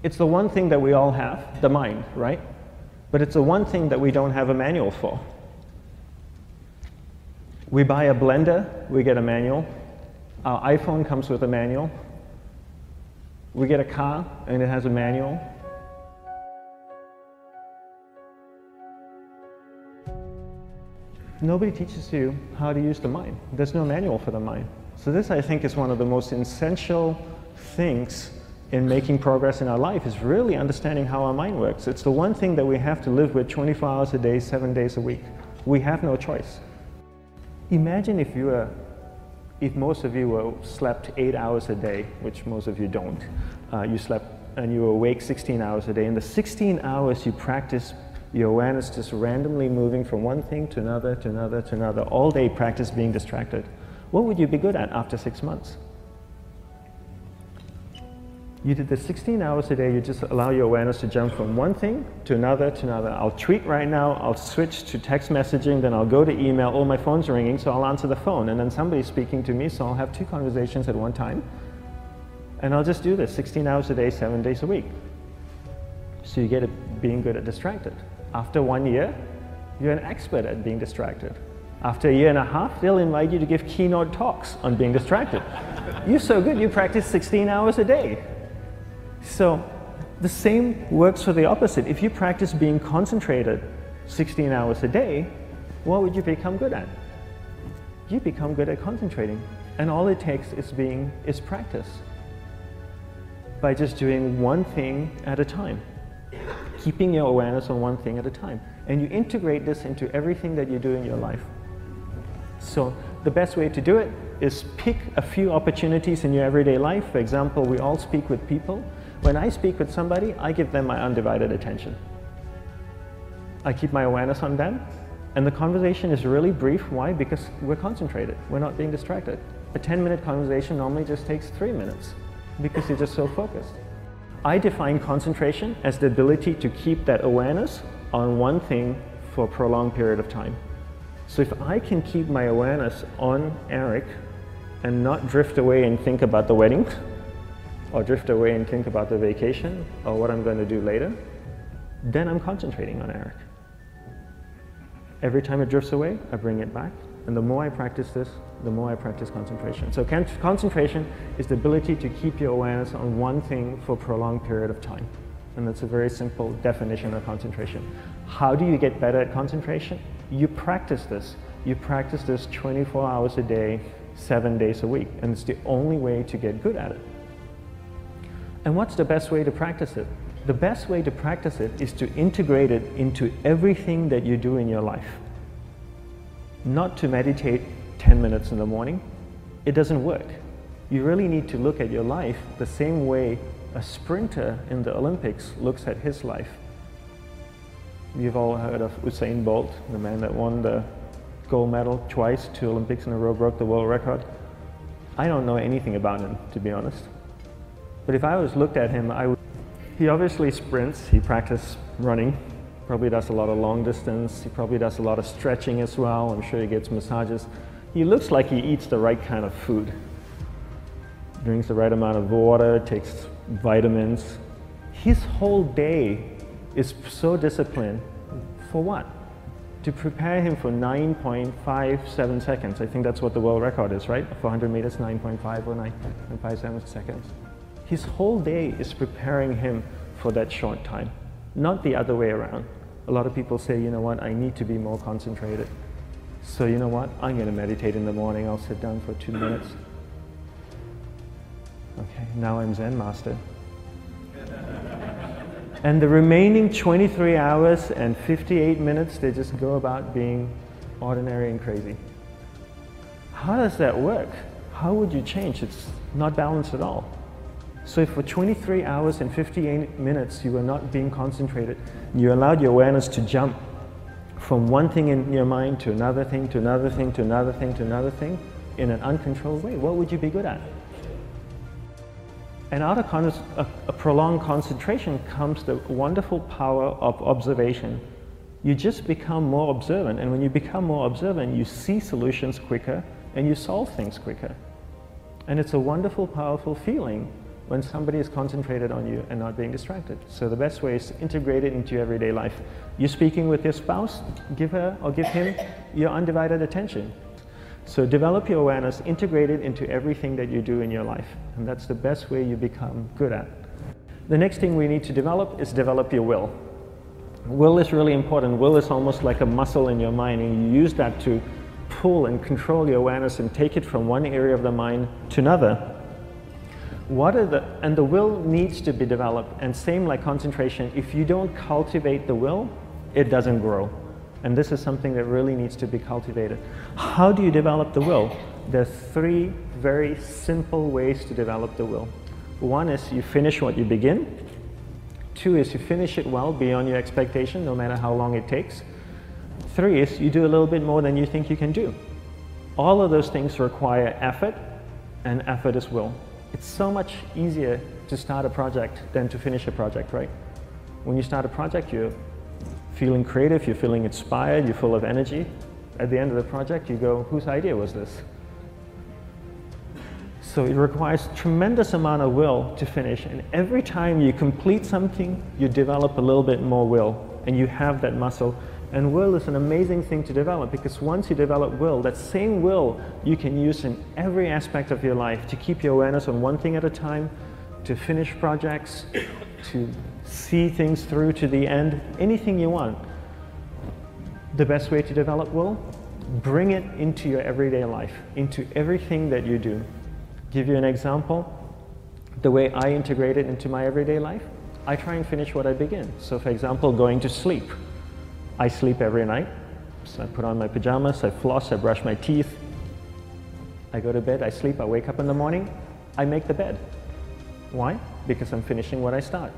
It's the one thing that we all have, the mind, right? But it's the one thing that we don't have a manual for. We buy a blender, we get a manual. Our iPhone comes with a manual. We get a car and it has a manual. Nobody teaches you how to use the mind. There's no manual for the mind. So this, I think, is one of the most essential things in making progress in our life, is really understanding how our mind works. It's the one thing that we have to live with 24 hours a day, 7 days a week. We have no choice. Imagine if most of you slept 8 hours a day, which most of you don't. You slept and you were awake 16 hours a day. In the 16 hours you practice your awareness just randomly moving from one thing to another, to another, to another, all day practice being distracted. What would you be good at after 6 months? You did this 16 hours a day, you just allow your awareness to jump from one thing to another, to another. I'll tweet right now, I'll switch to text messaging, then I'll go to email, oh, my phone's ringing, so I'll answer the phone, and then somebody's speaking to me, so I'll have 2 conversations at one time. And I'll just do this 16 hours a day, 7 days a week. So you get it being good at distracted. After 1 year, you're an expert at being distracted. After a year and a half, they'll invite you to give keynote talks on being distracted. You're so good, you practice 16 hours a day. So the same works for the opposite. If you practice being concentrated 16 hours a day, what would you become good at? You become good at concentrating. And all it takes is practice. By just doing one thing at a time. Keeping your awareness on one thing at a time. And you integrate this into everything that you do in your life. So the best way to do it is pick a few opportunities in your everyday life. For example, we all speak with people. When I speak with somebody, I give them my undivided attention. I keep my awareness on them, and the conversation is really brief. Why? Because we're concentrated. We're not being distracted. A 10-minute conversation normally just takes 3 minutes because you're just so focused. I define concentration as the ability to keep that awareness on one thing for a prolonged period of time. So if I can keep my awareness on Eric and not drift away and think about the wedding, or drift away and think about the vacation, or what I'm going to do later, then I'm concentrating on Eric. Every time it drifts away, I bring it back. And the more I practice this, the more I practice concentration. So concentration is the ability to keep your awareness on one thing for a prolonged period of time. And that's a very simple definition of concentration. How do you get better at concentration? You practice this. You practice this 24 hours a day, 7 days a week. And it's the only way to get good at it. And what's the best way to practice it? The best way to practice it is to integrate it into everything that you do in your life. Not to meditate 10 minutes in the morning. It doesn't work. You really need to look at your life the same way a sprinter in the Olympics looks at his life. You've all heard of Usain Bolt, the man that won the gold medal twice, 2 Olympics in a row, broke the world record. I don't know anything about him, to be honest. But if I was looked at him, he obviously sprints, he practices running, probably does a lot of long distance, he probably does a lot of stretching as well, I'm sure he gets massages. He looks like he eats the right kind of food. Drinks the right amount of water, takes vitamins. His whole day is so disciplined. For what? To prepare him for 9.57 seconds. I think that's what the world record is, right? For 100 meters, 9.5 or 9.57 seconds. His whole day is preparing him for that short time, not the other way around. A lot of people say, you know what, I need to be more concentrated. So you know what, I'm going to meditate in the morning, I'll sit down for 2 minutes. Okay, now I'm Zen master. And the remaining 23 hours and 58 minutes, they just go about being ordinary and crazy. How does that work? How would you change? It's not balanced at all. So if for 23 hours and 58 minutes you were not being concentrated, you allowed your awareness to jump from one thing in your mind to another thing, to another thing, to another thing, to another thing, in an uncontrolled way, what would you be good at? And out of a prolonged concentration comes the wonderful power of observation. You just become more observant, and when you become more observant, you see solutions quicker and you solve things quicker. And it's a wonderful, powerful feeling when somebody is concentrated on you and not being distracted. So the best way is to integrate it into your everyday life. You're speaking with your spouse, give her or give him your undivided attention. So develop your awareness, integrate it into everything that you do in your life. And that's the best way you become good at. The next thing we need to develop is develop your will. Will is really important. Will is almost like a muscle in your mind, and you use that to pull and control your awareness and take it from one area of the mind to another. And the will needs to be developed, and same like concentration, if you don't cultivate the will, it doesn't grow. And this is something that really needs to be cultivated. How do you develop the will? There's 3 very simple ways to develop the will. One is you finish what you begin. 2 is you finish it well beyond your expectation, no matter how long it takes. 3 is you do a little bit more than you think you can do. All of those things require effort, and effort is will. It's so much easier to start a project than to finish a project, right? When you start a project, you're feeling creative, you're feeling inspired, you're full of energy. At the end of the project, you go, whose idea was this? So it requires tremendous amount of will to finish, and every time you complete something, you develop a little bit more will, and you have that muscle. And will is an amazing thing to develop, because once you develop will, that same will you can use in every aspect of your life to keep your awareness on one thing at a time, to finish projects, to see things through to the end, anything you want. The best way to develop will? Bring it into your everyday life, into everything that you do. Give you an example, the way I integrate it into my everyday life, I try and finish what I begin. So for example, going to sleep. I sleep every night, so I put on my pajamas, I floss, I brush my teeth, I go to bed, I sleep, I wake up in the morning, I make the bed. Why? Because I'm finishing what I start.